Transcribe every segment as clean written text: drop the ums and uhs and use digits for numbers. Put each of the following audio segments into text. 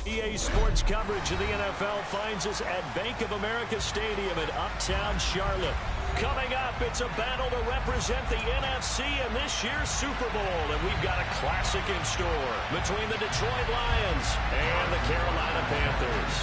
EA Sports coverage of the NFL finds us at Bank of America Stadium in Uptown Charlotte. Coming up, it's a battle to represent the NFC in this year's Super Bowl, and we've got a classic in store between the Detroit Lions and the Carolina Panthers.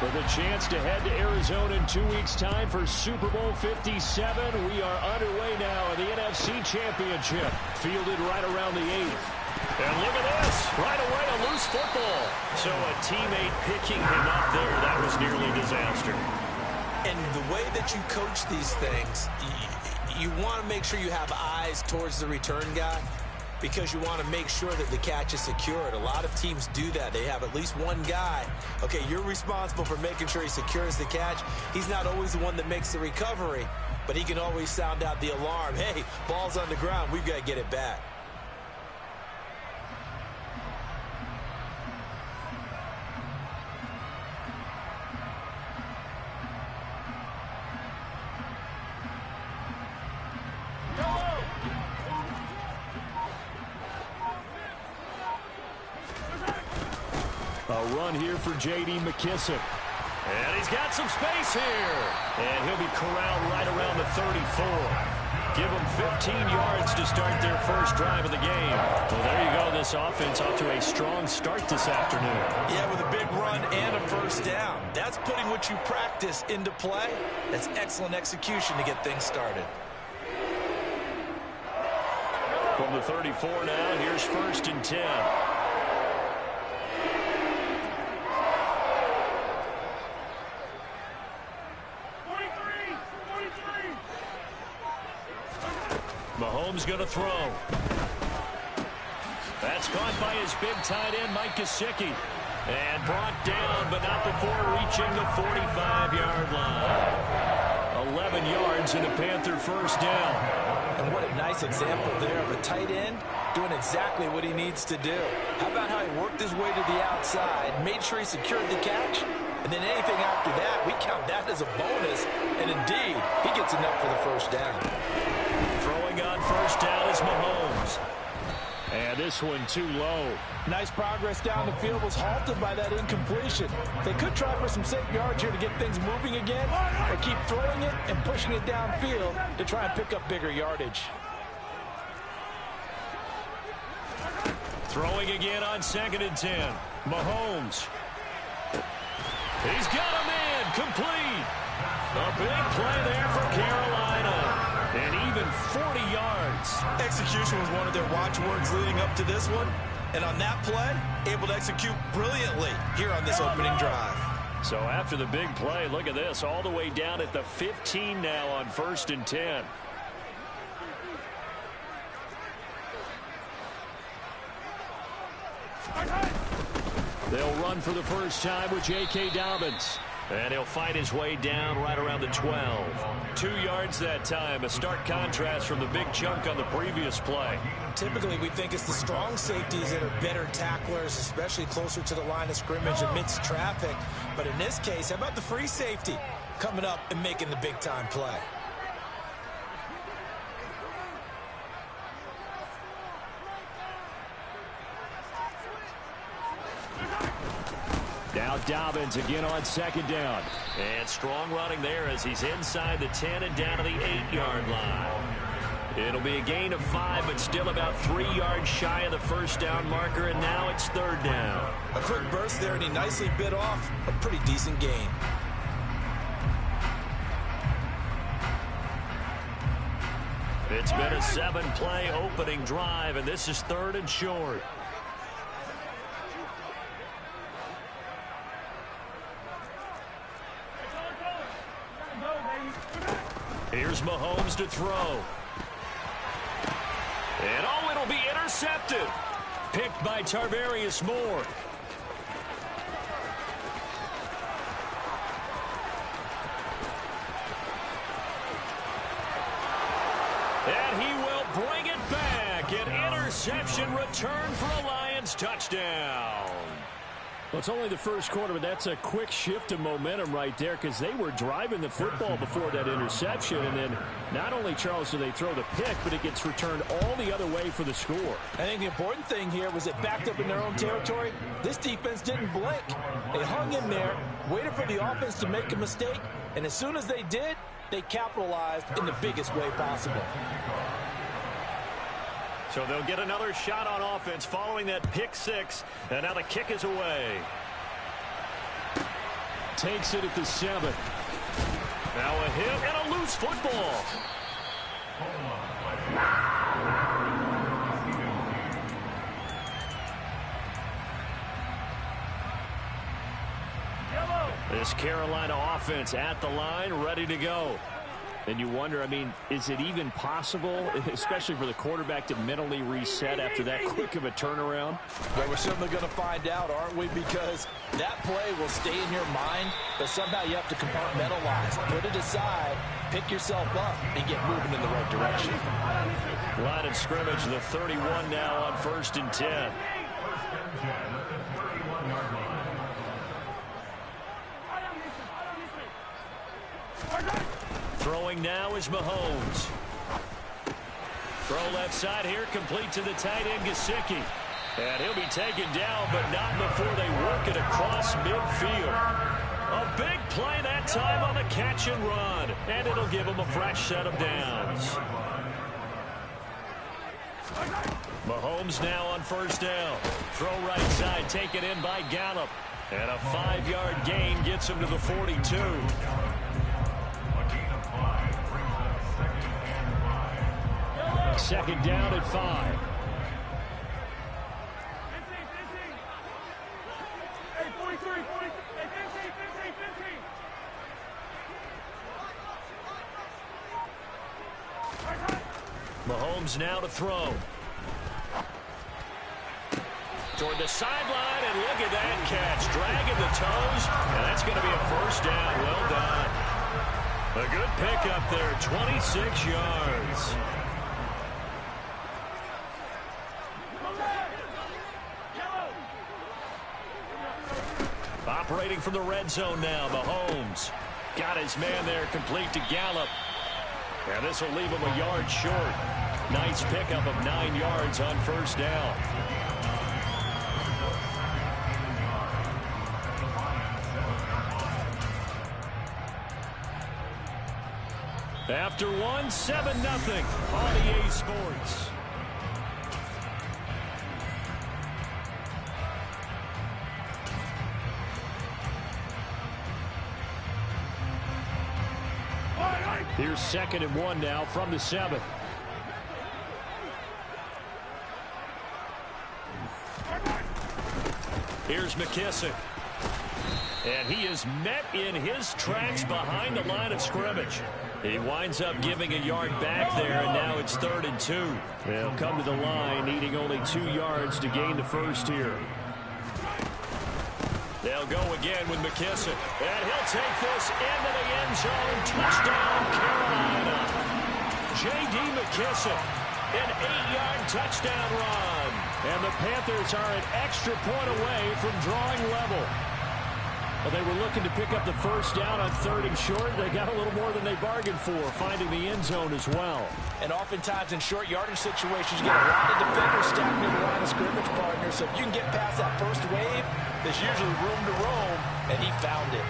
With a chance to head to Arizona in 2 weeks' time for Super Bowl 57, we are underway now in the NFC Championship, fielded right around the 8th. And look at this, right away a loose football. So a teammate picking him up there, that was nearly disaster. And the way that you coach these things, you want to make sure you have eyes towards the return guy because you want to make sure that the catch is secured. A lot of teams do that. They have at least one guy. Okay, you're responsible for making sure he secures the catch. He's not always the one that makes the recovery, but he can always sound out the alarm. Hey, ball's on the ground. We've got to get it back. A run here for J.D. McKissic. And he's got some space here. And he'll be corralled right around the 34. Give them 15 yards to start their first drive of the game. Well, there you go. This offense off to a strong start this afternoon. Yeah, with a big run and a first down. That's putting what you practice into play. That's excellent execution to get things started. From the 34 now, here's 1st and 10. Mahomes going to throw. That's caught by his big tight end, Mike Gesicki. And brought down, but not before reaching the 45-yard line. 11 yards and a Panther first down. And what a nice example there of a tight end doing exactly what he needs to do. How about how he worked his way to the outside, made sure he secured the catch, and then anything after that, we count that as a bonus. And indeed, he gets enough for the first down. Throwing on first down is Mahomes. And this one too low. Nice progress down the field was halted by that incompletion. They could try for some safe yards here to get things moving again, or keep throwing it and pushing it downfield to try and pick up bigger yardage. Throwing again on 2nd and 10. Mahomes. He's got a man complete. A big play there for Carolina. And even 40 yards. Execution was one of their watchwords leading up to this one. And on that play, able to execute brilliantly here on this opening drive. So after the big play, look at this. All the way down at the 15 now on 1st and 10. They'll run for the first time with J.K. Dobbins. And he'll fight his way down right around the 12. 2 yards that time. A stark contrast from the big chunk on the previous play. Typically, we think it's the strong safeties that are better tacklers, especially closer to the line of scrimmage amidst traffic. But in this case, how about the free safety coming up and making the big-time play? Now Dobbins again on 2nd down. And strong running there as he's inside the 10 and down to the 8-yard line. It'll be a gain of 5, but still about 3 yards shy of the first down marker, and now it's 3rd down. A quick burst there, and he nicely bit off a pretty decent gain. It's been a 7-play opening drive, and this is 3rd and short. Here's Mahomes to throw. And oh, it'll be intercepted. Picked by Tarvarius Moore. And he will bring it back. An interception return for a Lions touchdown. Well, it's only the first quarter, but that's a quick shift of momentum right there because they were driving the football before that interception. And then not only, Charles, do they throw the pick, but it gets returned all the other way for the score. I think the important thing here was it backed up in their own territory. This defense didn't blink. They hung in there, waited for the offense to make a mistake, and as soon as they did, they capitalized in the biggest way possible. So they'll get another shot on offense following that pick six. And now the kick is away. Takes it at the 7. Now a hit and a loose football. This Carolina offense at the line, ready to go. And you wonder, I mean, is it even possible, especially for the quarterback, to mentally reset after that quick of a turnaround? Well, we're certainly going to find out, aren't we? Because that play will stay in your mind, but somehow you have to compartmentalize. Put it aside, pick yourself up, and get moving in the right direction. Line of scrimmage, the 31 now on 1st and 10. Throwing now is Mahomes. Throw left side here, complete to the tight end, Gesicki. And he'll be taken down, but not before they work it across midfield. A big play that time on the catch and run. And it'll give him a fresh set of downs. Mahomes now on 1st down. Throw right side, taken in by Gallup. And a 5-yard gain gets him to the 42. Second down at 5. Mahomes now to throw. Toward the sideline, and look at that catch. Dragging the toes, and that's going to be a 1st down. Well done. A good pickup there, 26 yards. Operating from the red zone now, Mahomes. Got his man there, complete to Gallup. And this will leave him a yard short. Nice pickup of 9 yards on 1st down. After 1, 7-0 on EA Sports. Here's 2nd and 1 now from the 7. Here's McKissick. And he is met in his tracks behind the line of scrimmage. He winds up giving a yard back there, and now it's 3rd and 2. They'll come to the line, needing only 2 yards to gain the first here. They'll go again with McKissick. And he'll take this into the end zone. Touchdown, Carolina. J.D. McKissick, an 8-yard touchdown run. And the Panthers are an extra point away from drawing level. Well, they were looking to pick up the 1st down on 3rd and short. They got a little more than they bargained for, finding the end zone as well. And oftentimes in short yardage situations, you get a lot of defenders stacking in the line of scrimmage, partner. So if you can get past that first wave, there's usually room to roam, and he found it.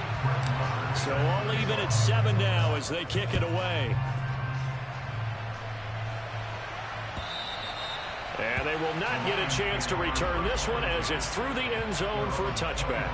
So all even at 7 now as they kick it away. And they will not get a chance to return this one as it's through the end zone for a touchback.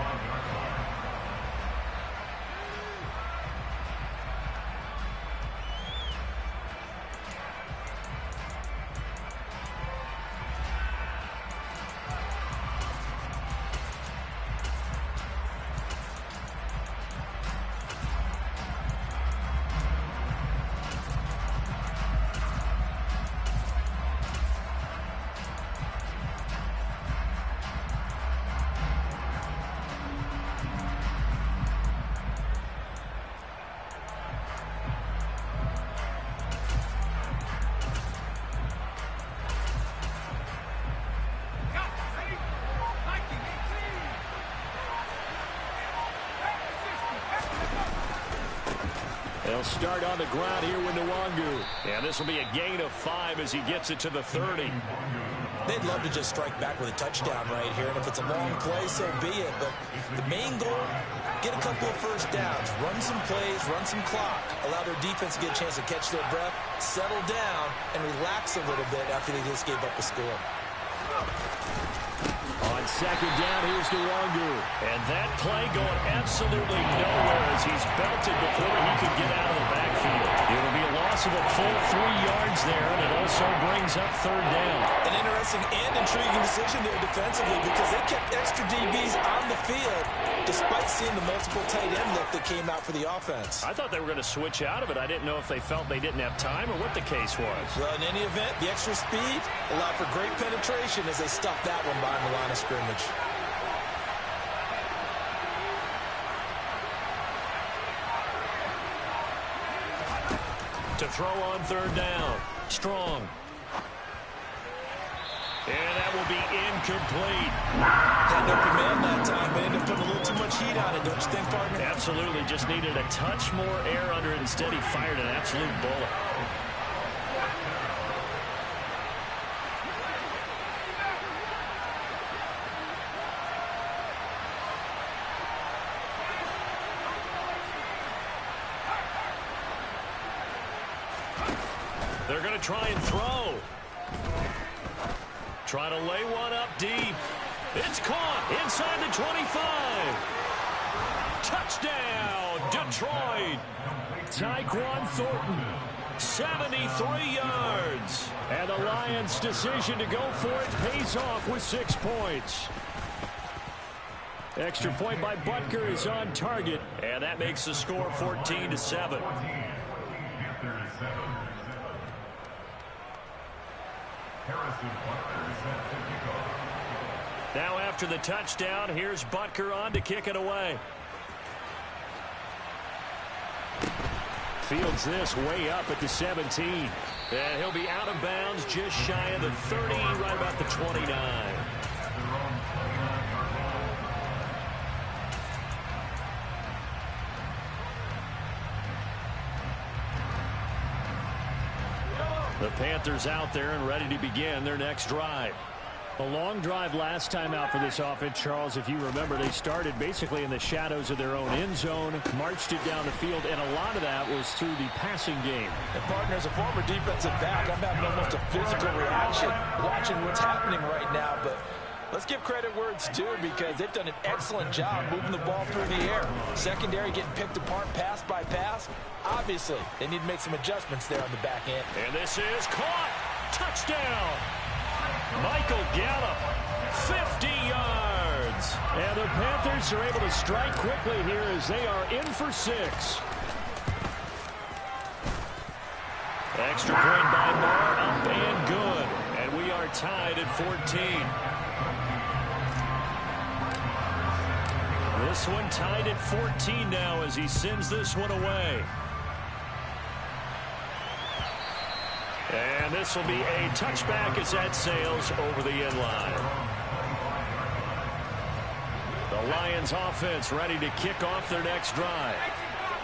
They'll start on the ground here with Nwangu. And this will be a gain of 5 as he gets it to the 30. They'd love to just strike back with a touchdown right here, and if it's a long play, so be it. But the main goal, get a couple of first downs, run some plays, run some clock, allow their defense to get a chance to catch their breath, settle down, and relax a little bit after they just gave up a score. On second down, here's Nwangu. And that play going absolutely nowhere as he's belted before he could get out of the backfield. It'll be a loss of a full 3 yards there, and it also brings up third down. An interesting and intriguing decision there defensively because they kept extra DBs on the field despite seeing the multiple tight end look that came out for the offense. I thought they were going to switch out of it. I didn't know if they felt they didn't have time or what the case was. Well, in any event, the extra speed allowed for great penetration as they stuffed that one behind the line of scrimmage. To throw on third down. Strong. And that will be incomplete. Had no command that time, but ended up putting a little too much heat on it, don't you think, partner? Absolutely. Just needed a touch more air under it. Instead, he fired an absolute bullet. They're going to try and throw. Try to lay one up deep. It's caught inside the 25. Touchdown, Detroit. Tyquan Thornton, 73 yards. And the Lions' decision to go for it pays off with 6 points. Extra point by Butker is on target. And that makes the score 14-7. Now after the touchdown, here's Butker on to kick it away. Fields this way up at the 17. And he'll be out of bounds just shy of the 30, right about the 29. The Panthers out there and ready to begin their next drive. A long drive last time out for this offense, Charles. If you remember, they started basically in the shadows of their own end zone, marched it down the field, and a lot of that was through the passing game. And partner, as a former defensive back, I'm having almost a physical reaction watching what's happening right now, but let's give credit where it's due because they've done an excellent job moving the ball through the air. Secondary getting picked apart pass by pass. Obviously, they need to make some adjustments there on the back end. And this is caught. Touchdown. Michael Gallup, 50 yards. And the Panthers are able to strike quickly here as they are in for 6. Extra point by Moore, up and good. And we are tied at 14. This one tied at 14 now as he sends this one away. And this will be a touchback as that sails over the end line. The Lions offense ready to kick off their next drive.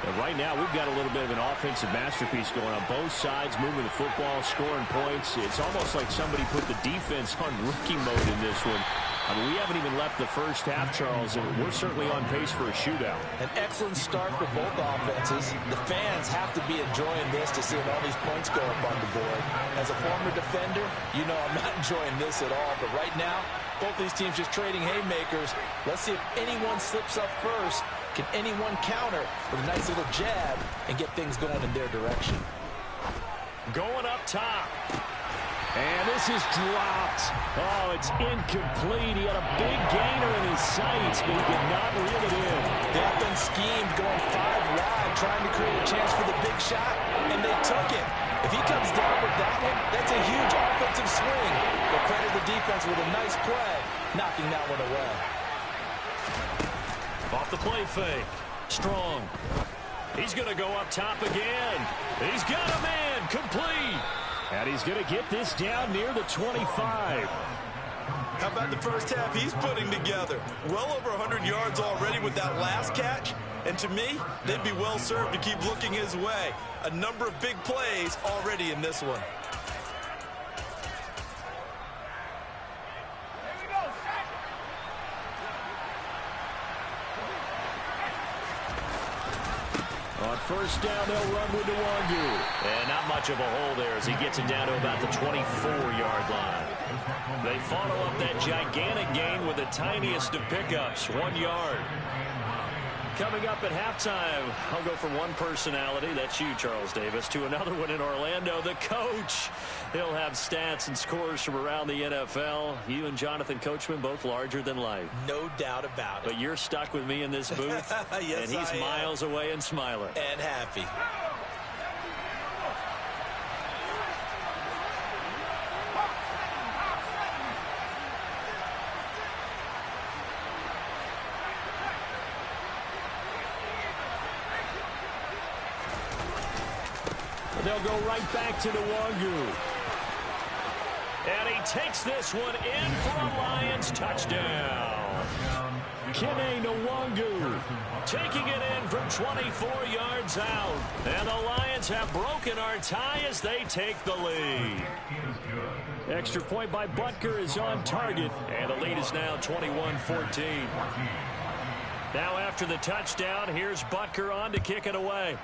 And right now we've got a little bit of an offensive masterpiece going on both sides, moving the football, scoring points. It's almost like somebody put the defense on rookie mode in this one. I mean, we haven't even left the first half, Charles, and we're certainly on pace for a shootout. An excellent start for both offenses. The fans have to be enjoying this to see all these points go up on the board. As a former defender, you know I'm not enjoying this at all. But right now, both these teams just trading haymakers. Let's see if anyone slips up first. Can anyone counter with a nice little jab and get things going in their direction? Going up top. And this is dropped. Oh, it's incomplete. He had a big gainer in his sights, but he could not reel it in. They have been schemed going 5 wide, trying to create a chance for the big shot, and they took it. If he comes down with that one, that's a huge offensive swing. But credit the defense with a nice play, knocking that one away. Off the play fake. Strong. He's going to go up top again. He's got a man. Complete. And he's going to get this down near the 25. How about the first half he's putting together? Well over 100 yards already with that last catch. And to me, they'd be well served to keep looking his way. A number of big plays already in this one. On first down, they'll run with Nwangwu. And not much of a hole there as he gets it down to about the 24-yard line. They follow up that gigantic gain with the tiniest of pickups, 1 yard. Coming up at halftime, I'll go from one personality, that's you, Charles Davis, to another one in Orlando, the coach. He'll have stats and scores from around the NFL. You and Jonathan Coachman, both larger than life. No doubt about it. But you're stuck with me in this booth, yes, and he's miles away and smiling. And happy. They'll go right back to Nwangwu. And he takes this one in for a Lions touchdown. Kene Nwangwu taking it in from 24 yards out. And the Lions have broken our tie as they take the lead. Extra point by Butker is on target. And the lead is now 21-14. Now after the touchdown, here's Butker on to kick it away.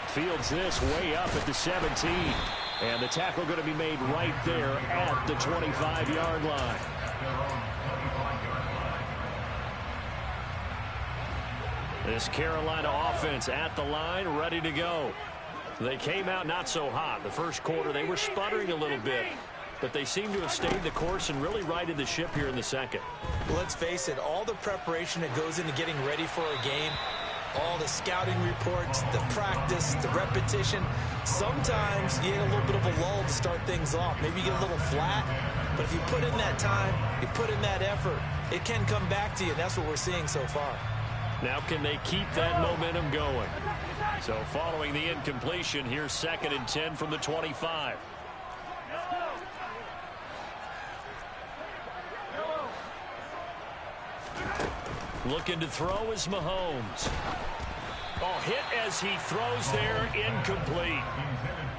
Fields this way up at the 17. And the tackle going to be made right there at the 25-yard line. This Carolina offense at the line, ready to go. They came out not so hot. The first quarter, they were sputtering a little bit. But they seem to have stayed the course and really righted the ship here in the second. Well, let's face it, all the preparation that goes into getting ready for a game, all the scouting reports, the practice, the repetition. Sometimes you get a little bit of a lull to start things off. Maybe you get a little flat. But if you put in that time, you put in that effort, it can come back to you. And that's what we're seeing so far. Now can they keep that momentum going? So following the incompletion, here's 2nd and 10 from the 25. Looking to throw is Mahomes. Oh, hit as he throws there, incomplete.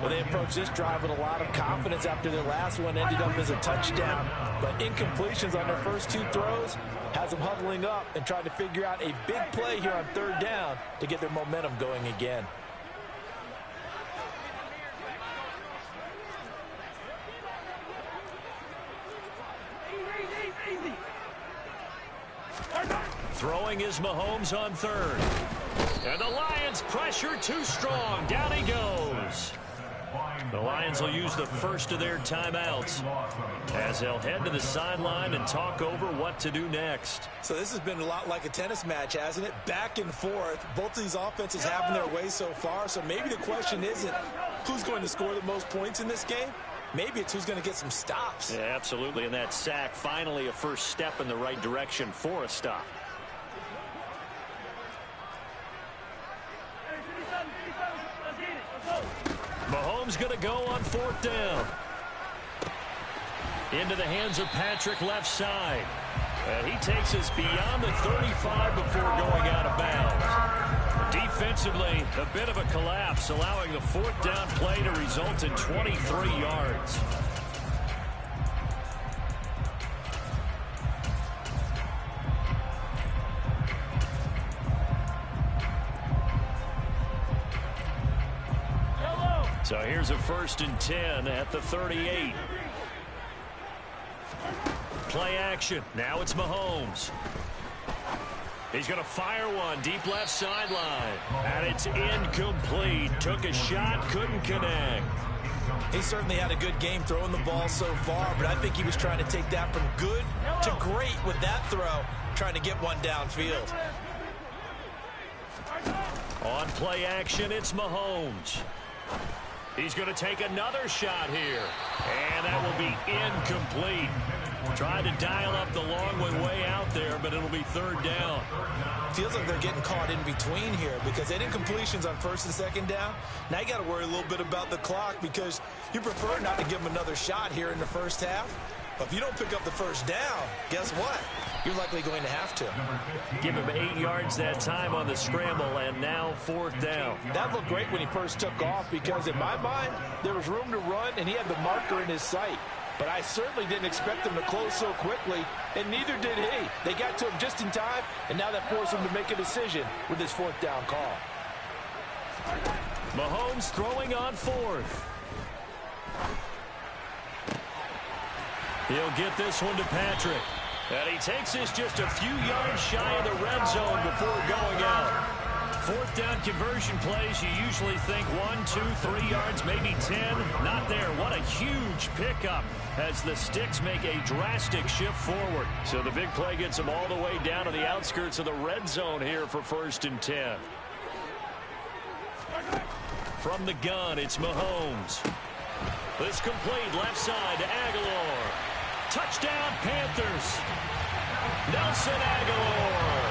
Well, they approached this drive with a lot of confidence after their last one ended up as a touchdown. But incompletions on their first 2 throws has them huddling up and trying to figure out a big play here on 3rd down to get their momentum going again. Throwing is Mahomes on 3rd. And the Lions pressure too strong. Down he goes. The Lions will use the first of their timeouts as they'll head to the sideline and talk over what to do next. So this has been a lot like a tennis match, hasn't it? Back and forth. Both of these offenses having their way so far. So maybe the question isn't who's going to score the most points in this game. Maybe it's who's going to get some stops. Yeah, absolutely. And that sack, finally a first step in the right direction for a stop. Mahomes going to go on 4th down. Into the hands of Patrick left side. And he takes us beyond the 35 before going out of bounds. Defensively, a bit of a collapse, allowing the 4th down play to result in 23 yards. So here's a 1st and 10 at the 38. Play action. Now it's Mahomes. He's going to fire one deep left sideline. And it's incomplete. Took a shot, couldn't connect. He certainly had a good game throwing the ball so far, but I think he was trying to take that from good to great with that throw, trying to get one downfield. On play action, it's Mahomes. He's going to take another shot here. And that will be incomplete. Tried to dial up the long one way out there, but it'll be 3rd down. Feels like they're getting caught in between here because they did incompletions on 1st and 2nd down. Now you got to worry a little bit about the clock because you prefer not to give them another shot here in the first half. But if you don't pick up the 1st down, guess what? you're likely going to have to. Give him 8 yards that time on the scramble, and now 4th down. That looked great when he first took off because in my mind, there was room to run, and he had the marker in his sight. But I certainly didn't expect them to close so quickly, and neither did he. They got to him just in time, and now that forced him to make a decision with his 4th down call. Mahomes throwing on 4th. He'll get this one to Patrick. And he takes this just a few yards shy of the red zone before going out. 4th down conversion plays, you usually think 1, 2, 3 yards, maybe 10. Not there. What a huge pickup as the Sticks make a drastic shift forward. So the big play gets them all the way down to the outskirts of the red zone here for 1st and 10. From the gun, it's Mahomes. This complete left side to Aguilar. Touchdown, Panthers. Nelson Aguilar.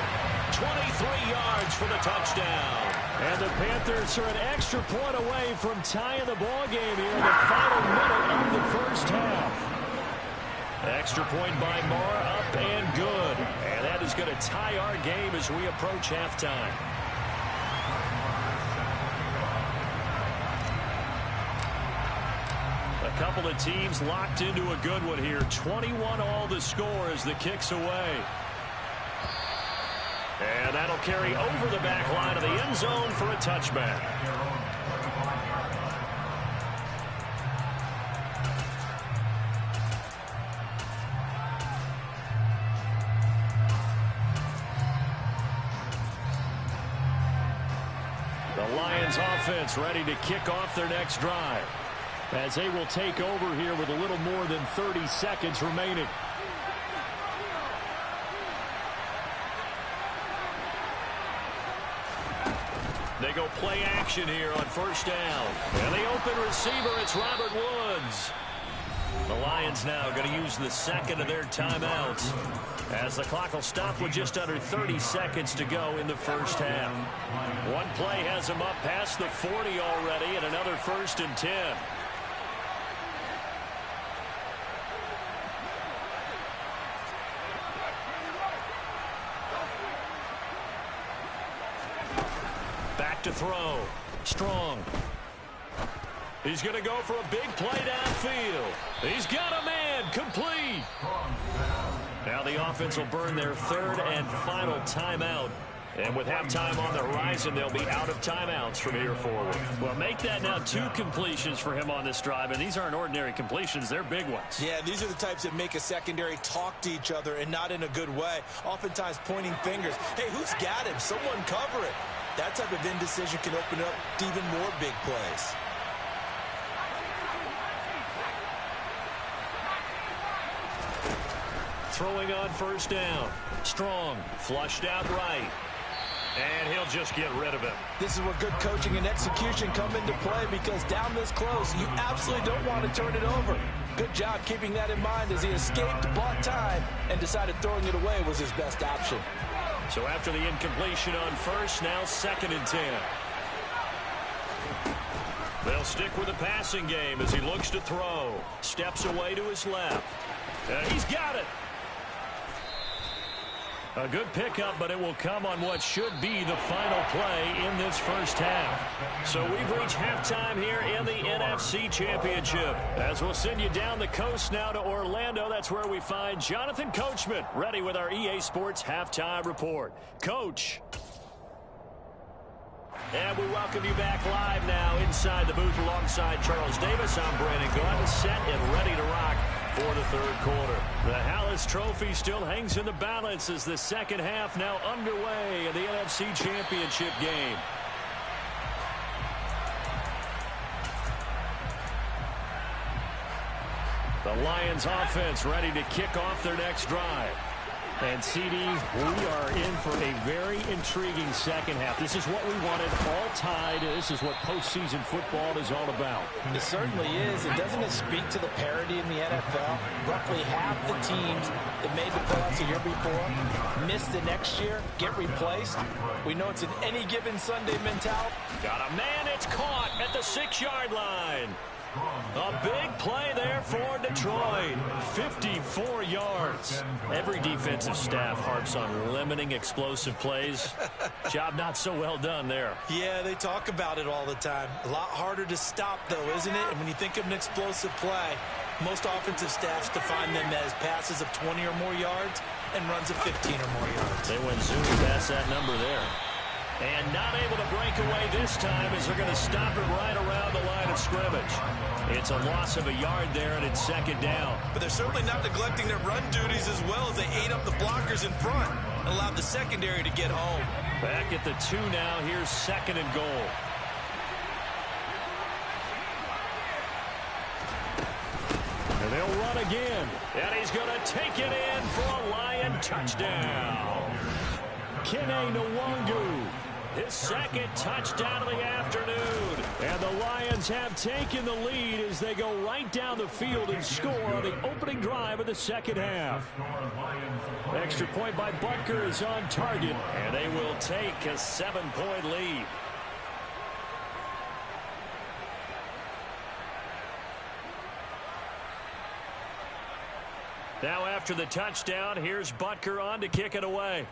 23 yards for the touchdown. And the Panthers are an extra point away from tying the ball game here in the final minute of the first half. Extra point by Moore, up and good. And that is going to tie our game as we approach halftime. A couple of teams locked into a good one here. 21 all the score as the kick's away. And that'll carry over the back line of the end zone for a touchback. The Lions offense ready to kick off their next drive, as they will take over here with a little more than 30 seconds remaining. They go play action here on 1st down. And the open receiver, it's Robert Woods. The Lions now going to use the second of their timeouts, as the clock will stop with just under 30 seconds to go in the first half. One play has them up past the 40 already, and another 1st and 10. Back to throw. Strong. He's going to go for a big play downfield. He's got a man. Complete. Now the offense will burn their 3rd and final timeout. And with halftime on the horizon, they'll be out of timeouts from here forward. Well, make that now 2 completions for him on this drive, and these aren't ordinary completions. They're big ones. Yeah, these are the types that make a secondary talk to each other, and not in a good way. Oftentimes pointing fingers. Hey, who's got him? Someone cover it. That type of indecision can open up to even more big plays. Throwing on 1st down. Strong. Flushed out right. And he'll just get rid of him. This is where good coaching and execution come into play, because down this close, you absolutely don't want to turn it over. Good job keeping that in mind as he escaped, bought time, and decided throwing it away was his best option. So after the incompletion on 1st, now 2nd and 10. They'll stick with the passing game as he looks to throw. Steps away to his left. And he's got it. A good pickup, but it will come on what should be the final play in this first half. So we've reached halftime here in the NFC Championship, as we'll send you down the coast now to Orlando. That's where we find Jonathan Coachman ready with our EA Sports Halftime Report. Coach. And we welcome you back live now inside the booth alongside Charles Davis. I'm Brandon Gaudin, set and ready to rock for the 3rd quarter. The Hallis Trophy still hangs in the balance as the second half now underway in the NFC Championship game. The Lions offense ready to kick off their next drive. And, CD, we are in for a very intriguing second half. This is what we wanted, all tied. This is what postseason football is all about. It certainly is. And doesn't it speak to the parity in the NFL? Roughly half the teams that made the playoffs the year before miss the next year, get replaced. We know it's an any given Sunday mentality. Got a man, it's caught at the 6-yard line. A big play there for Detroit. 54 yards. Every defensive staff harps on limiting explosive plays. Job not so well done there. Yeah, they talk about it all the time. A lot harder to stop, though, isn't it? And when you think of an explosive play, most offensive staffs define them as passes of 20 or more yards and runs of 15 or more yards. They went zooming past that number there. And not able to break away this time as they're going to stop it right around the line of scrimmage. It's a loss of a yard there, and it's second down. But they're certainly not neglecting their run duties as well as they ate up the blockers in front and allowed the secondary to get home. Back at the 2 now. Here's second and goal. And they'll run again. And he's going to take it in for a Lion touchdown. Kene Nwangu, his second touchdown of the afternoon. And the Lions have taken the lead as they go right down the field and score on the opening drive of the second half. Extra point by Butker is on target, and they will take a 7-point lead. Now after the touchdown, here's Butker on to kick it away.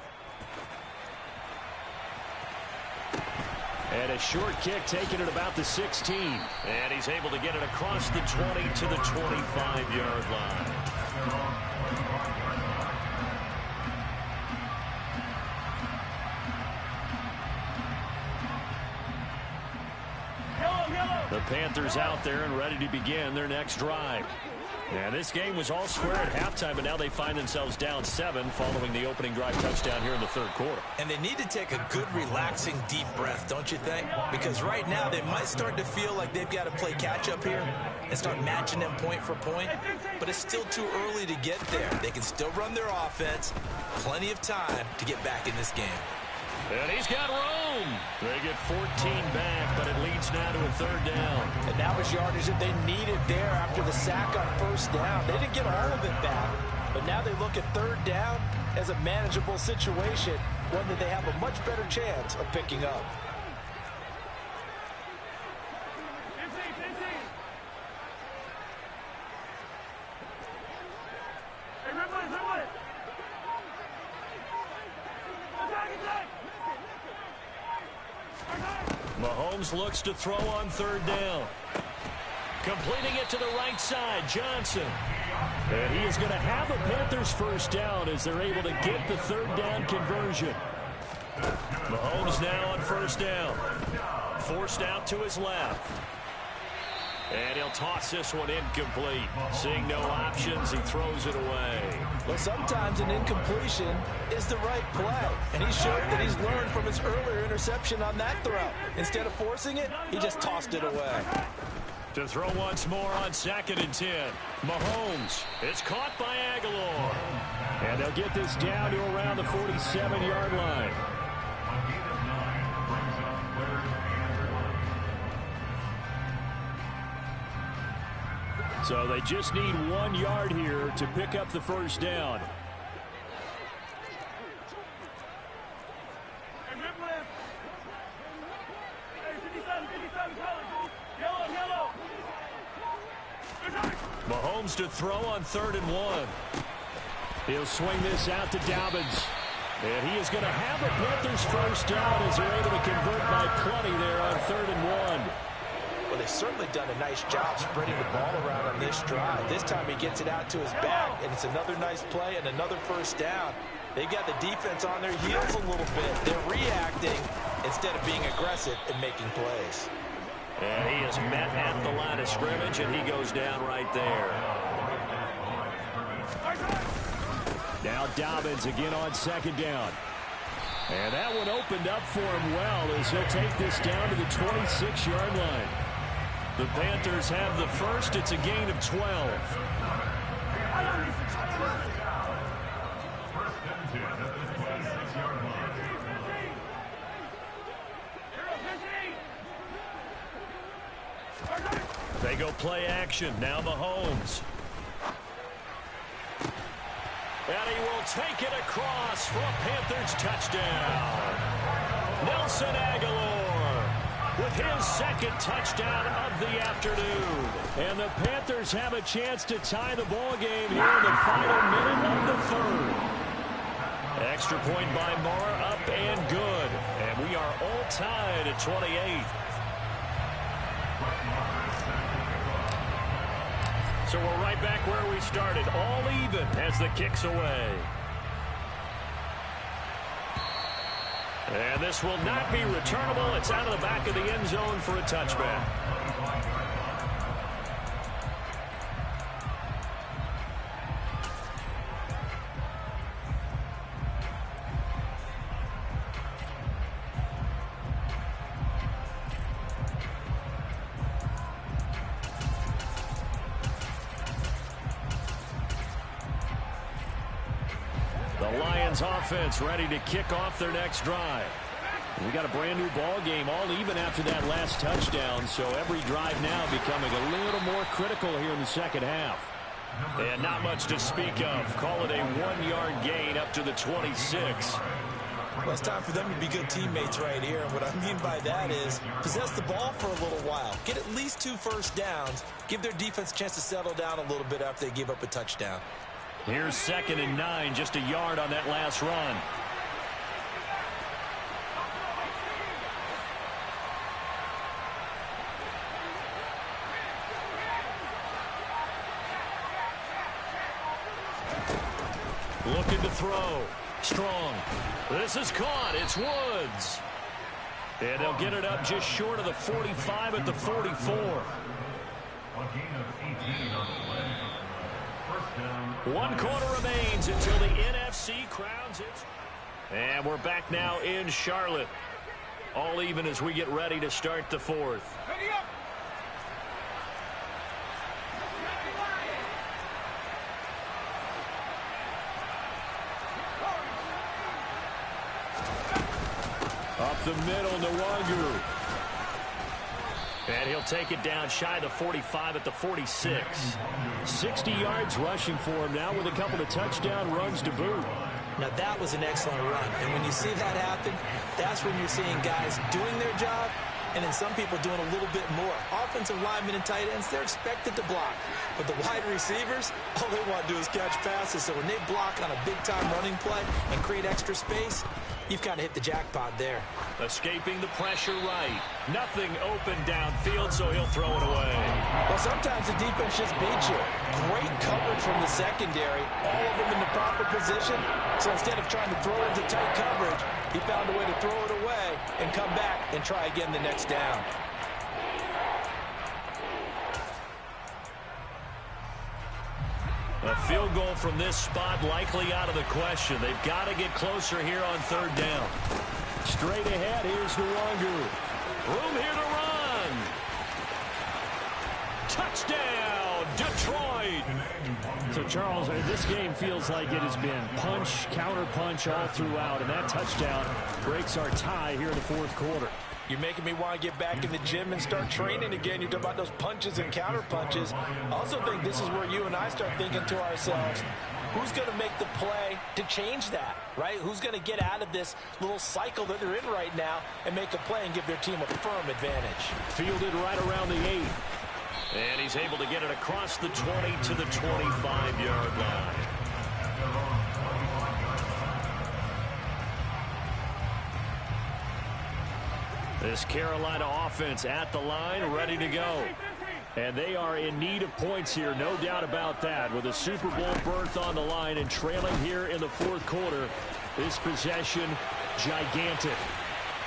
And a short kick taken at about the 16. And he's able to get it across the 20 to the 25-yard line. The Panthers out there and ready to begin their next drive. And this game was all square at halftime, but now they find themselves down 7 following the opening drive touchdown here in the third quarter. And they need to take a good, relaxing, deep breath, don't you think? Because right now they might start to feel like they've got to play catch-up here and start matching them point for point. But it's still too early to get there. They can still run their offense. Plenty of time to get back in this game. And he's got room. They get 14 back, but it leads now to a third down. And that was yardage that they needed there after the sack on first down. They didn't get all of it back, but now they look at third down as a manageable situation, one that they have a much better chance of picking up. Mahomes looks to throw on third down. Completing it to the right side, Johnson. And he is going to have the Panthers first down as they're able to get the third down conversion. Mahomes now on first down. Forced out to his left. And he'll toss this one incomplete. Seeing no options, he throws it away. Well, sometimes an incompletion is the right play. And he showed that he's learned from his earlier interception on that throw. Instead of forcing it, he just tossed it away. To throw once more on second and 10. Mahomes. It's caught by Aguilar. And they'll get this down to around the 47-yard line. So they just need 1 yard here to pick up the first down. Mahomes to throw on 3rd and 1. He'll swing this out to Dobbins. And he is going to have the Panthers first down as they're able to convert by plenty there on 3rd and 1. Well, they've certainly done a nice job spreading the ball around on this drive. This time he gets it out to his back, and it's another nice play and another first down. They've got the defense on their heels a little bit. They're reacting instead of being aggressive and making plays. And he is met at the line of scrimmage, and he goes down right there. Now Dobbins again on 2nd down. And that one opened up for him well as he'll take this down to the 26-yard line. The Panthers have the first. It's a gain of 12. They go play action. Now Mahomes. And he will take it across for a Panthers touchdown. Nelson Aguilar with his second touchdown of the afternoon. And the Panthers have a chance to tie the ball game here in the final minute of the third. Extra point by Moore, up and good. And we are all tied at 28. So we're right back where we started, all even as the kick's away. And this will not be returnable. It's out of the back of the end zone for a touchback. The Lions offense ready to kick off their next drive. We got a brand new ball game, all even after that last touchdown, so every drive now becoming a little more critical here in the second half. And not much to speak of. Call it a 1-yard gain up to the 26. Well, it's time for them to be good teammates right here. And what I mean by that is possess the ball for a little while. Get at least 2 first downs. Give their defense a chance to settle down a little bit after they give up a touchdown. Here's 2nd and 9, just a yard on that last run. Looking to throw. Strong. This is caught. It's Woods. And they'll get it up just short of the 45 at the 44. One quarter remains until the NFC crowns its. And we're back now in Charlotte. All even as we get ready to start the fourth. Up the middle, Nwangu. And he'll take it down shy of the 45 at the 46. 60 yards rushing for him now with a couple of touchdown runs to boot. Now that was an excellent run. And when you see that happen, that's when you're seeing guys doing their job and then some people doing a little bit more. Offensive linemen and tight ends, they're expected to block. But the wide receivers, all they want to do is catch passes. So when they block on a big-time running play and create extra space, you've kind of hit the jackpot there. Escaping the pressure right. Nothing open downfield, so he'll throw it away. Well, sometimes the defense just beats you. Great coverage from the secondary. All of them in the proper position. So instead of trying to throw into tight coverage, he found a way to throw it away and come back and try again the next down. A field goal from this spot likely out of the question. They've got to get closer here on 3rd down. Straight ahead, here's Nwangu. Room here to run. Touchdown, Detroit. So, Charles, this game feels like it has been punch, counter punch all throughout, and that touchdown breaks our tie here in the 4th quarter. You're making me want to get back in the gym and start training again. You talk about those punches and counter punches. I also think this is where you and I start thinking to ourselves, who's going to make the play to change that, right? Who's going to get out of this little cycle that they're in right now and make a play and give their team a firm advantage? Fielded right around the 8. And he's able to get it across the 20 to the 25-yard line. This Carolina offense at the line, ready to go. And they are in need of points here, no doubt about that. With a Super Bowl berth on the line and trailing here in the 4th quarter. This possession, gigantic.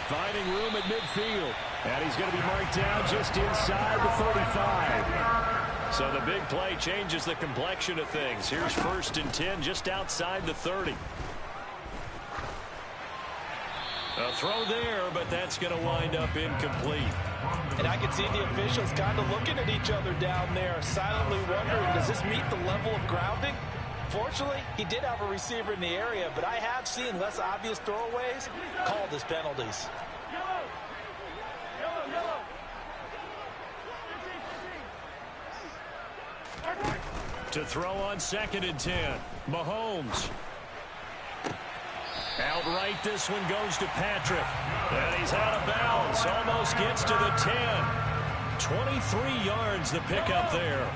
Finding room at midfield. And he's going to be marked down just inside the 35. So the big play changes the complexion of things. Here's 1st and 10 just outside the 30. A throw there, but that's going to wind up incomplete. And I can see the officials kind of looking at each other down there, silently wondering, does this meet the level of grounding? Fortunately, he did have a receiver in the area, but I have seen less obvious throwaways called as penalties. To throw on 2nd and 10, Mahomes. Outright, this one goes to Patrick. And he's out of bounds. Almost gets to the 10. 23 yards the pickup there.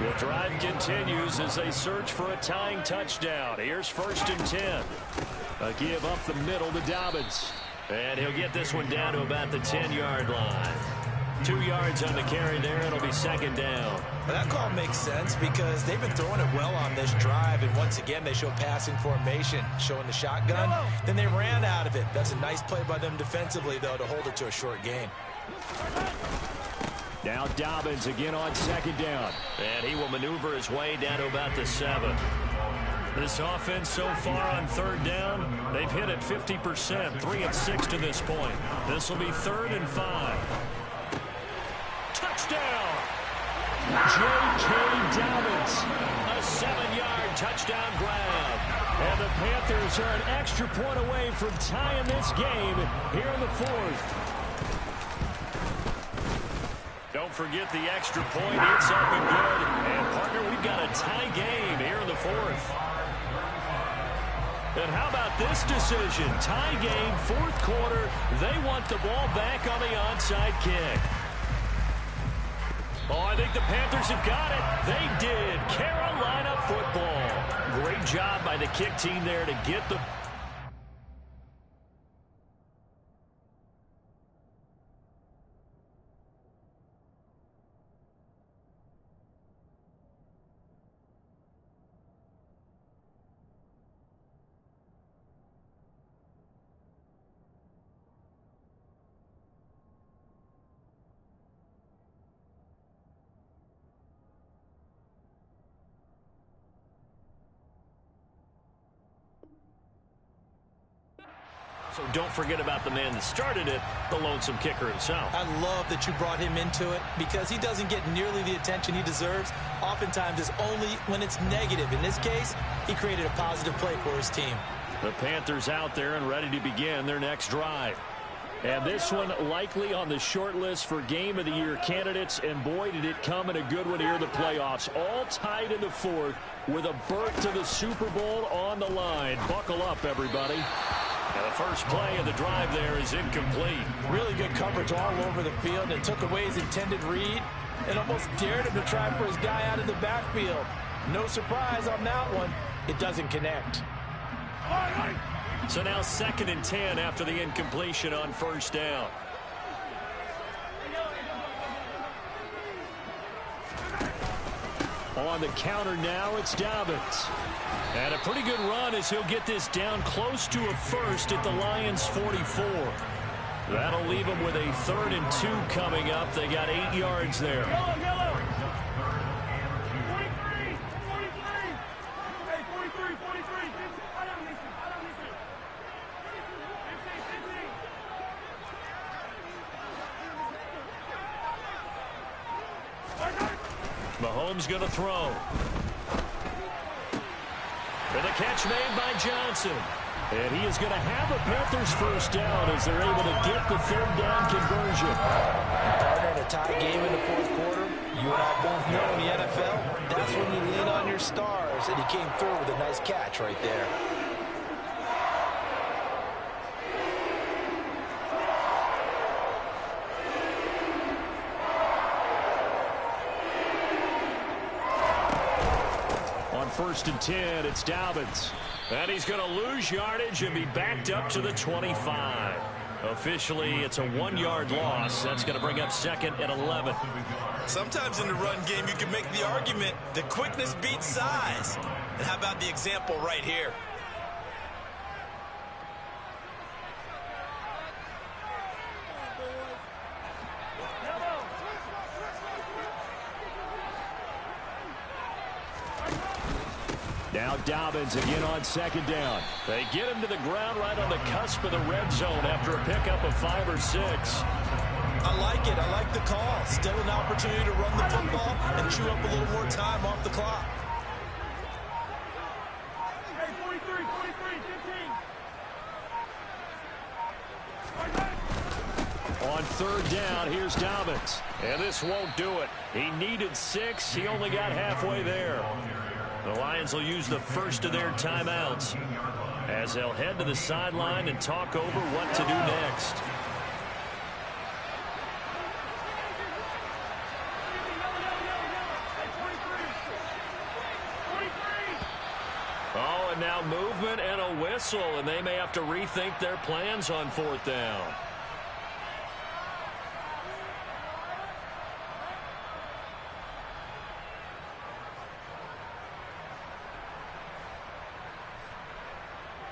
The drive continues as they search for a tying touchdown. Here's 1st and 10. A give up the middle to Dobbins. And he'll get this one down to about the 10-yard line. 2 yards on the carry there. It'll be 2nd down. Well, that call makes sense because they've been throwing it well on this drive. And once again, they show passing formation, showing the shotgun. Then they ran out of it. That's a nice play by them defensively, though, to hold it to a short gain. Now Dobbins again on 2nd down. And he will maneuver his way down to about the 7. This offense so far on 3rd down, they've hit it 50%, 3 of 6 to this point. This will be 3rd and 5. Touchdown! J.K. Dobbins, a 7-yard touchdown grab. And the Panthers are an extra point away from tying this game here in the 4th. Don't forget the extra point. It's up and good. And, partner, we've got a tie game here in the 4th. And how about this decision? Tie game, 4th quarter. They want the ball back on the onside kick. Oh, I think the Panthers have got it. They did. Carolina football. Great job by the kick team there to get the... So don't forget about the man that started it, the lonesome kicker himself. I love that you brought him into it because he doesn't get nearly the attention he deserves. Oftentimes it's only when it's negative. In this case, he created a positive play for his team. The Panthers out there and ready to begin their next drive. And this one likely on the short list for Game of the Year candidates. And boy, did it come in a good one here in the playoffs. All tied in the 4th with a berth to the Super Bowl on the line. Buckle up, everybody. And the first play of the drive there is incomplete. Really good coverage all over the field and took away his intended read and almost dared him to try for his guy out of the backfield. No surprise on that one. It doesn't connect. So now 2nd and 10 after the incompletion on 1st down. On the counter now, it's Dobbins. And a pretty good run as he'll get this down close to a 1st at the Lions' 44. That'll leave them with a 3rd and 2 coming up. They got 8 yards there. Yellow. 43. Mahomes going to throw. And a catch made by Johnson. And he is going to have a Panthers 1st down as they're able to get the 3rd down conversion. In a tie game in the 4th quarter, you and I both know in the NFL, that's when you lean on your stars. And he came through with a nice catch right there. On 1st and 10, it's Dobbins. And he's going to lose yardage and be backed up to the 25. Officially, it's a 1-yard loss. That's going to bring up 2nd and 11. Sometimes in the run game, you can make the argument that quickness beats size. And how about the example right here? Now Dobbins again on 2nd down. They get him to the ground right on the cusp of the red zone after a pickup of 5 or 6. I like it. I like the call. Still an opportunity to run the football and chew up a little more time off the clock. Hey, 43, 15. On 3rd down, here's Dobbins. And this won't do it. He needed 6. He only got halfway there. The Lions will use the first of their timeouts. as they'll head to the sideline and talk over what to do next. Oh, and now movement and a whistle, and they may have to rethink their plans on 4th down.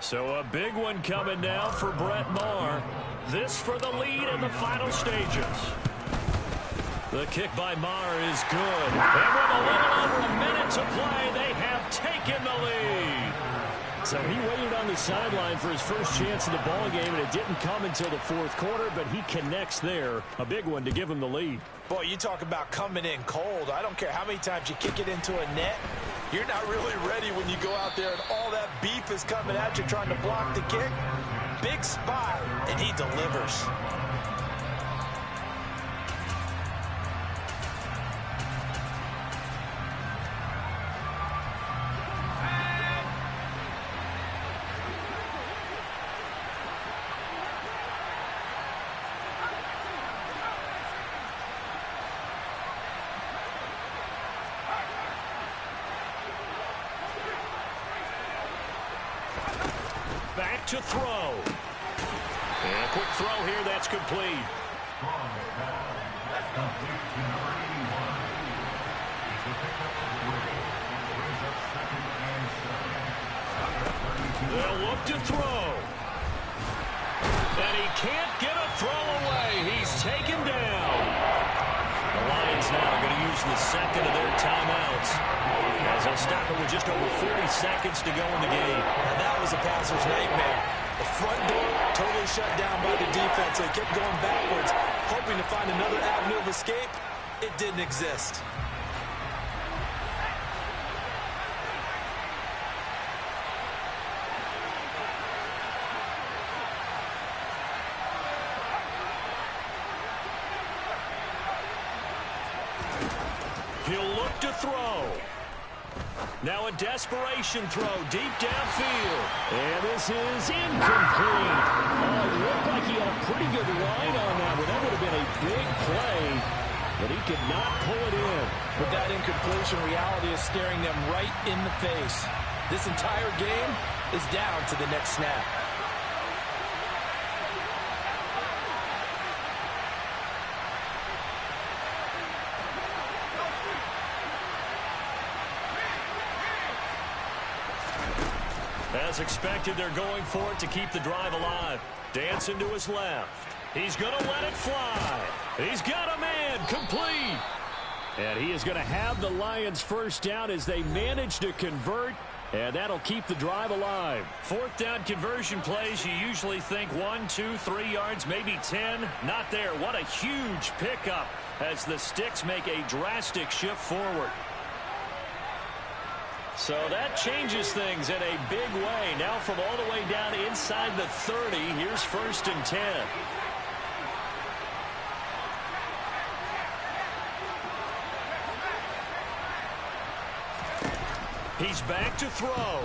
So a big one coming now for Brett Maher. This for the lead in the final stages. The kick by Maher is good. And with a little over a minute to play, they have taken the lead. So he waited on the sideline for his first chance in the ball game, and it didn't come until the 4th quarter, but he connects there. A big one to give him the lead. Boy, you talk about coming in cold. I don't care how many times you kick it into a net. You're not really ready when you go out there and all that beef is coming at you trying to block the kick. Big spot, and he delivers. Back to throw. And a quick throw here, that's complete. They'll look to throw. And he can't get a throw away. He's taken down. The Lions now are going to use the second of their timeouts, as they'll stop it with just over 40 seconds to go in the game. And that was a passer's nightmare. The front door totally shut down by the defense. They kept going backwards, hoping to find another avenue of escape. It didn't exist. He'll look to throw. Now a desperation throw deep downfield. And this is incomplete. Oh, it looked like he had a pretty good line on that one. That would have been a big play, but he could not pull it in. With that incompletion, reality is staring them right in the face. This entire game is down to the next snap. As expected, they're going for it to keep the drive alive. Dancing to his left. He's going to let it fly. He's got a man, complete. And he is going to have the Lions first down as they manage to convert, and that'll keep the drive alive. 4th down conversion plays, you usually think 1, 2, 3 yards, maybe 10. Not there. What a huge pickup as the Sticks make a drastic shift forward. So that changes things in a big way. Now from all the way down inside the 30, here's 1st and 10. He's back to throw.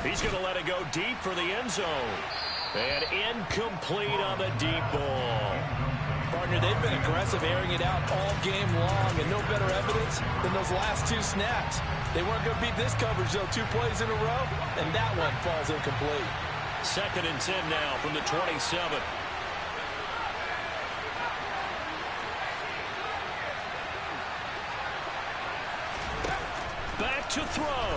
He's going to let it go deep for the end zone. And incomplete on the deep ball. Partner, they've been aggressive, airing it out all game long, and no better evidence than those last 2 snaps. They weren't going to beat this coverage, though, 2 plays in a row, and that one falls incomplete. 2nd and 10 now from the 27. Back to throw.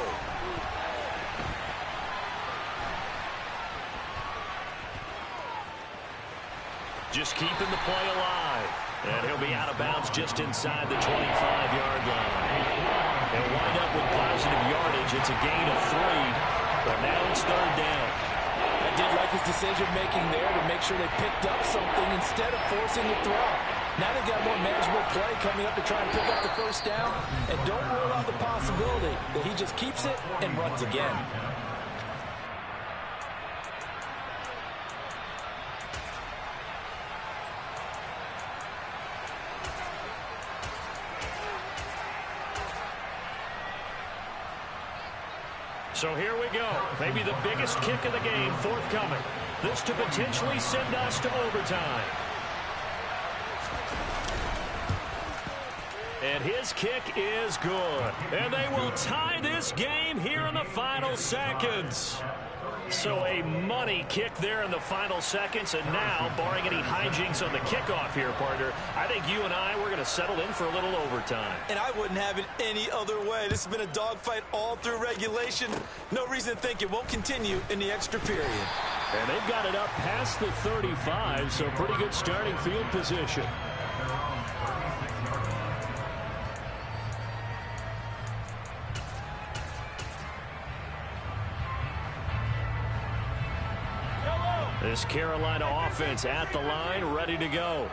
Just keeping the play alive. And he'll be out of bounds just inside the 25-yard line. He'll wind up with positive yardage. It's a gain of 3, but now it's 3rd down. I did like his decision-making there to make sure they picked up something instead of forcing the throw. Now they've got a more manageable play coming up to try and pick up the 1st down. And don't rule out the possibility that he just keeps it and runs again. So here we go. Maybe the biggest kick of the game forthcoming. This to potentially send us to overtime. And his kick is good. And they will tie this game here in the final seconds. So a money kick there in the final seconds. And now, barring any hijinks on the kickoff here, partner, I think you and I, we're going to settle in for a little overtime. And I wouldn't have it any other way. This has been a dogfight all through regulation. No reason to think it won't continue in the extra period. And they've got it up past the 35, so pretty good starting field position. This Carolina offense at the line, ready to go.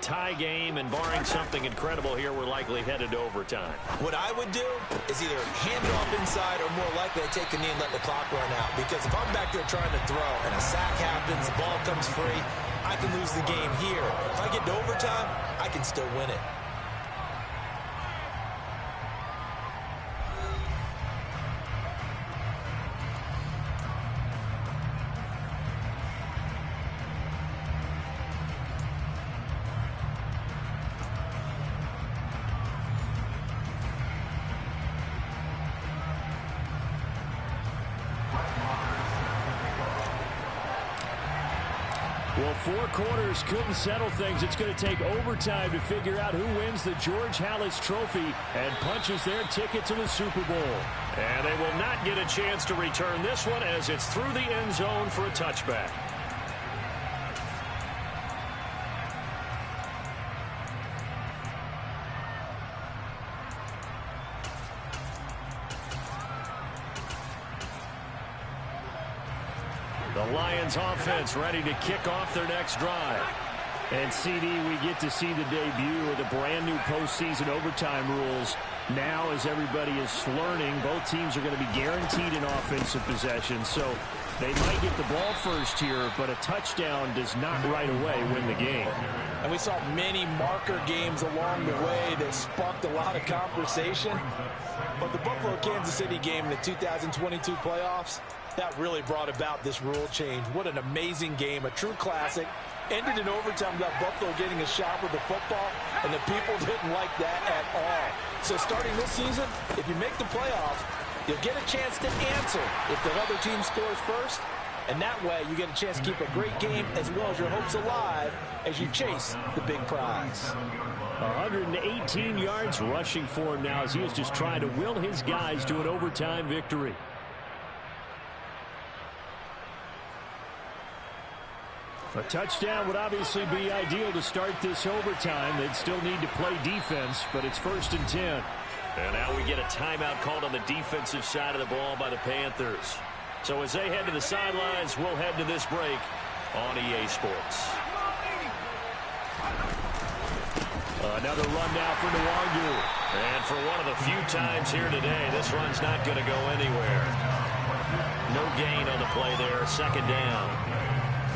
Tie game, and barring something incredible here, we're likely headed to overtime. What I would do is either hand it off inside or more likely to take a knee and let the clock run out. Because if I'm back there trying to throw and a sack happens, the ball comes free, I can lose the game here. If I get to overtime, I can still win it. Well, 4 quarters couldn't settle things. It's going to take overtime to figure out who wins the George Halas Trophy and punches their ticket to the Super Bowl. And they will not get a chance to return this one as it's through the end zone for a touchback. The Lions offense ready to kick off their next drive. And CD, we get to see the debut of the brand new postseason overtime rules. Now, as everybody is learning, both teams are going to be guaranteed an offensive possession. So they might get the ball first here, but a touchdown does not right away win the game. And we saw many marker games along the way that sparked a lot of conversation. But the Buffalo-Kansas City game in the 2022 playoffs, that really brought about this rule change. What an amazing game, a true classic. Ended in overtime without Buffalo getting a shot with the football, and the people didn't like that at all. So starting this season, if you make the playoffs, you'll get a chance to answer if the other team scores first. And that way, you get a chance to keep a great game as well as your hopes alive as you chase the big prize. 118 yards rushing for him now as he is just trying to will his guys to an overtime victory. A touchdown would obviously be ideal to start this overtime. They'd still need to play defense, but it's 1st and 10. And now we get a timeout called on the defensive side of the ball by the Panthers. So as they head to the sidelines, we'll head to this break on EA Sports. Another run now for Nwangu. And for one of the few times here today, this run's not going to go anywhere. No gain on the play there, 2nd down.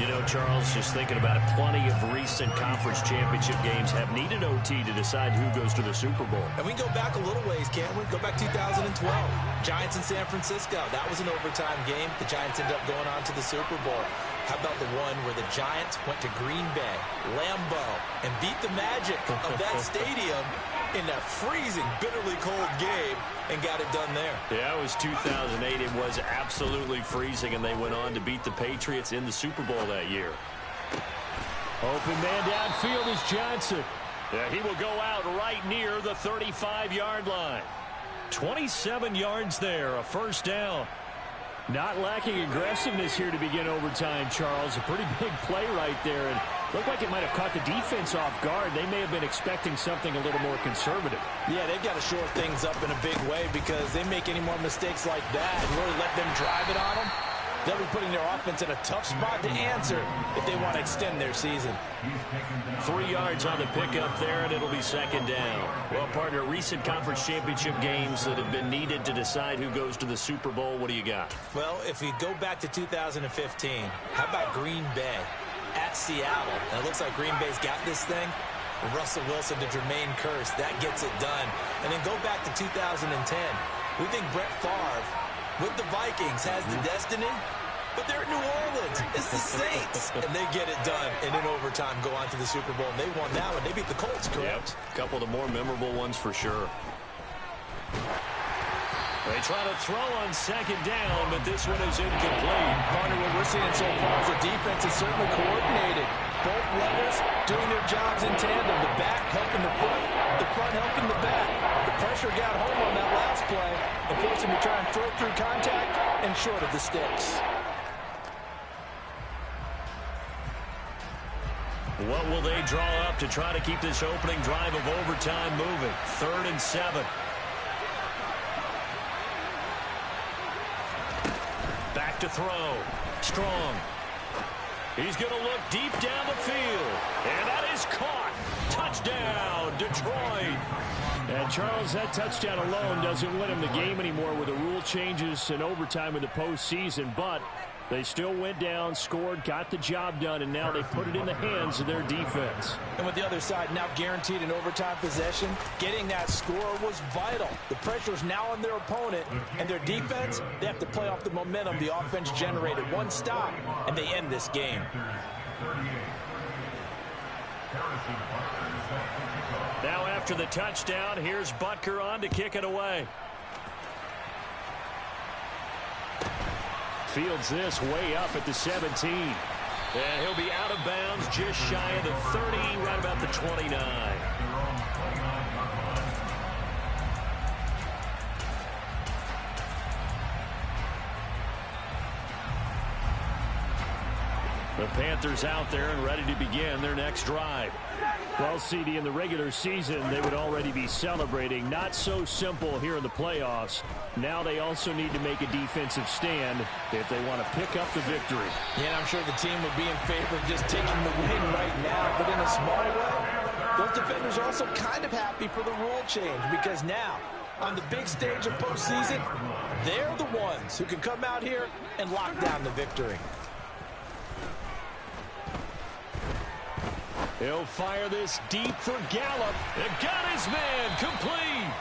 You know, Charles, just thinking about it, plenty of recent conference championship games have needed OT to decide who goes to the Super Bowl. And we can go back a little ways, can't we? Go back 2012. Giants in San Francisco. That was an overtime game. The Giants ended up going on to the Super Bowl. How about the one where the Giants went to Green Bay, Lambeau, and beat the magic of that stadium in that freezing, bitterly cold game and got it done there. Yeah, it was 2008. It was absolutely freezing, and they went on to beat the Patriots in the Super Bowl that year. Open man downfield is Johnson. Yeah, he will go out right near the 35-yard line. 27 yards there, a 1st down. Not lacking aggressiveness here to begin overtime, Charles. A pretty big play right there, and looked like it might have caught the defense off guard. They may have been expecting something a little more conservative. Yeah, they've got to shore things up in a big way because they make any more mistakes like that and really let them drive it on them, they'll be putting their offense in a tough spot to answer if they want to extend their season. 3 yards on the pickup there, and it'll be 2nd down. Well, partner, recent conference championship games that have been needed to decide who goes to the Super Bowl, what do you got? Well, if we go back to 2015, how about Green Bay at Seattle? And it looks like Green Bay's got this thing. Russell Wilson to Jermaine Kearse, that gets it done. And then go back to 2010. We think Brett Favre with the Vikings has the destiny, but they're at New Orleans. It's the Saints, and they get it done. And in overtime, go on to the Super Bowl, and they won that one. They beat the Colts, correct? Yep. A couple of the more memorable ones for sure. They try to throw on second down, but this one is incomplete. Partner, what we're seeing so far is the defense is certainly coordinated. Both levels doing their jobs in tandem. The back helping the front helping the back. The pressure got home on that last play and forced him to try and throw through contact and short of the sticks. What will they draw up to try to keep this opening drive of overtime moving? 3rd and 7. Back to throw. Strong. He's going to look deep down the field. And that is caught. Touchdown, Detroit. And Charles, that touchdown alone doesn't win him the game anymore with the rule changes and overtime in the postseason. But they still went down, scored, got the job done, and now they put it in the hands of their defense. And with the other side now guaranteed an overtime possession, getting that score was vital. The pressure is now on their opponent, and their defense, they have to play off the momentum the offense generated. One stop, and they end this game. Now after the touchdown, here's Butker on to kick it away. Fields this way up at the 17. And he'll be out of bounds just shy of the 30, right about the 29. The Panthers out there and ready to begin their next drive. Well, CD, in the regular season, they would already be celebrating. Not so simple here in the playoffs. Now they also need to make a defensive stand if they want to pick up the victory. Yeah, and I'm sure the team would be in favor of just taking the win right now. But in a small way, those defenders are also kind of happy for the rule change because now, on the big stage of postseason, they're the ones who can come out here and lock down the victory. He'll fire this deep for Gallup. And got his man complete.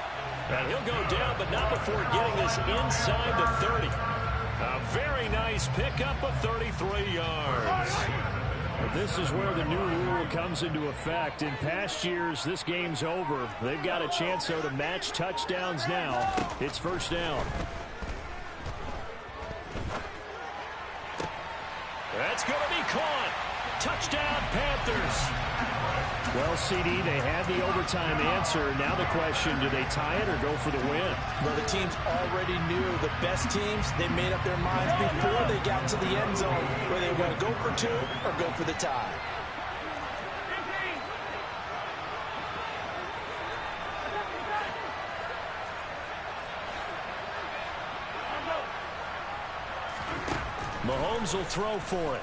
And he'll go down, but not before getting this inside the 30. A very nice pickup of 33 yards. This is where the new rule comes into effect. In past years, this game's over. They've got a chance, though, to match touchdowns now. It's first down. That's going to be caught. Touchdown, Panthers. Well, CD, they had the overtime answer. Now the question, do they tie it or go for the win? Well, the teams already knew the best teams. They made up their minds before they got to the end zone where they were going to go for 2 or go for the tie. Mahomes will throw for it.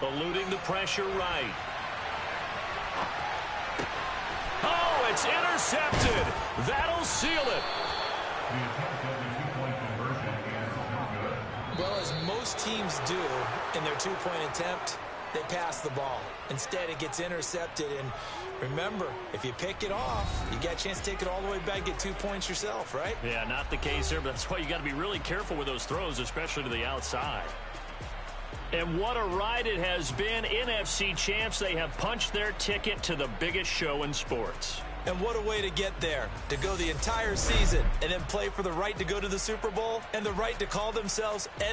Eluding the pressure right. Oh, it's intercepted. That'll seal it. Well, as most teams do in their two-point attempt, they pass the ball. Instead, it gets intercepted. And remember, if you pick it off, you got a chance to take it all the way back, get 2 points yourself, right? Yeah, not the case here, but that's why you got to be really careful with those throws, especially to the outside. And what a ride it has been. NFC champs, they have punched their ticket to the biggest show in sports. And what a way to get there, to go the entire season and then play for the right to go to the Super Bowl and the right to call themselves NFC